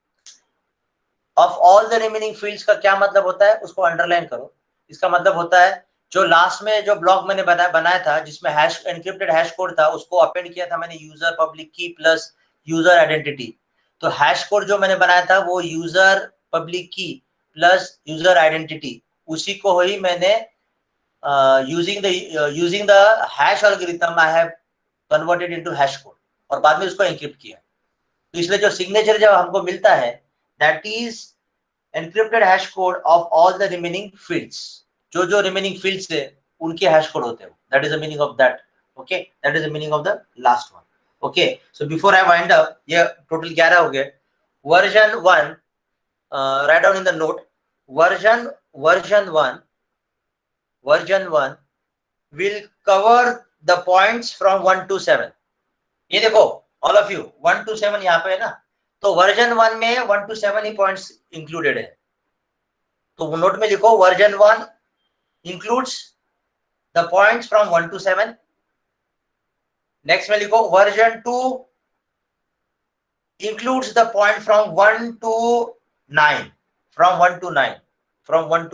Of all the remaining fields का क्या मतलब होता है, उसको underline करो. इसका मतलब होता है जो लास्ट में जो ब्लॉक मैंने बनाया था जिसमें हैश एनक्रिप्टेड हैश कोड था, उसको अपेंड किया था मैंने यूजर पब्लिक की प्लस यूजर आइडेंटिटी. तो हैश कोड जो मैंने बनाया था वो यूजर पब्लिक की प्लस यूजर आइडेंटिटी, उसी को ही मैंने using the hash algorithm I have converted into hash code और बाद में उसको एनक्रिप्ट किया. तो इसलिए जो सिग्नेचर जब हमको मिलता है that is encrypted hash code of all the remaining fields. जो remaining fields है उनके hash code होते हैं. That is the meaning of that. Okay, that is the meaning of the last one. Okay, so before I wind up, ये total 11 हो गए. Version 1, write down in the note. Version 1 will cover the points from 1 to 7. ये देखो all of you 1 to 7 यहाँ पे है ना, तो वर्जन 1 में 1 to 7 ही पॉइंट्स इंक्लूडेड है. तो नोट में लिखो version 1 includes the points from 1 to 7. Next में लिखो version 2 includes the point from 1 to 9, from 1 to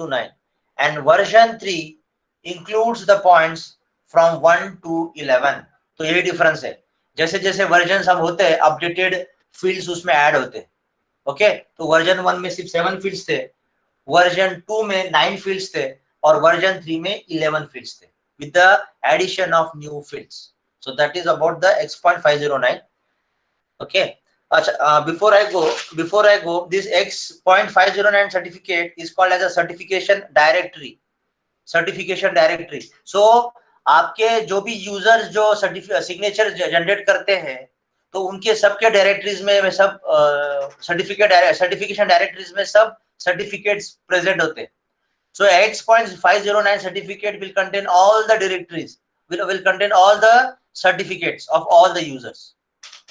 9, and version 3 includes the points from 1 to 11. तो यही डिफरेंस है. जैसे जैसे वर्जन हम होते हैं अपडेटेड फील्ड्स उसमें ऐड होते हैं. ओके, तो वर्जन 1 में सिर्फ 7 फील्ड्स थे, वर्जन 2 में 9 फील्ड्स थे और वर्जन 3 में 11 फील्ड्स थे with the addition of new fields. So that is about the X.509. Okay, before I go, this X.509 certificate is called as a certification directory. So आपके जो भी users जो signature generate करते हैं तो उनके सबके डायरेक्टरीज में सब सर्टिफिकेशन डायरेक्टरीज में सब सर्टिफिकेट्स प्रेजेंट होते हैं. So X.509 certificate will contain all the directories, will contain all the certificates of all the users.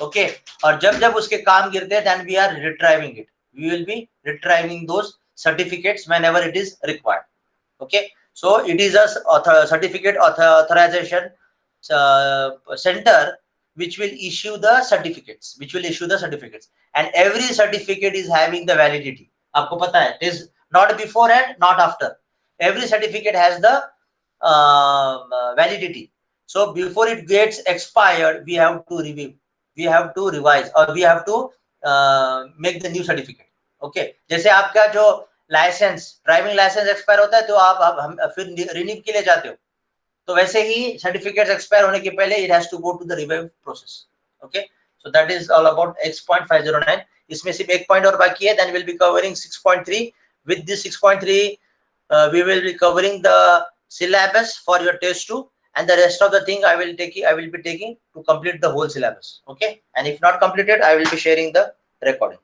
Okay, और जब उसके काम गिरते हैं then we are retrieving it. We will be retrieving those certificates whenever it is required. Okay, so it is a certificate authorization center which will issue the certificates, and every certificate is having the validity. आपको पता है, it is not before and not after. Every certificate has the validity. So before it gets expired, we have to review, we have to revise, or we have to make the new certificate. Okay, जैसे आपका जो licence, driving licence expire होता है तो आप हम फिर renew के लिए जाते हो, तो वैसे ही सर्टिफिकेट्स एक्सपायर होने के पहले it has to go to the review process. Okay, so that is all about X.509. इसमें सिर्फ एक पॉइंट और बाकी है, then we'll be covering 6.3. With this 6.3 we will be covering the syllabus for your test 2, and the rest of the thing I will be taking to complete the whole syllabus. Okay, and if not completed I will be sharing the recording.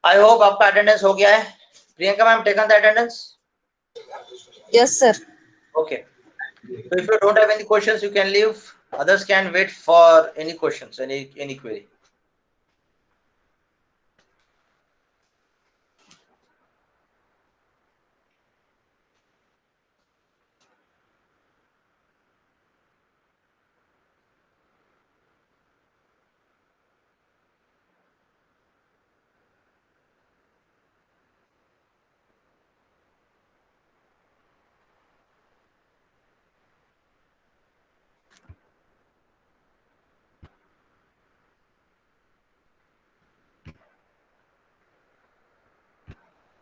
I hope आपका attendance हो गया है. Priyanka ma'am, taken the attendance? Yes, sir. Okay. So if you don't have any questions, you can leave. Others can wait for any questions, any query.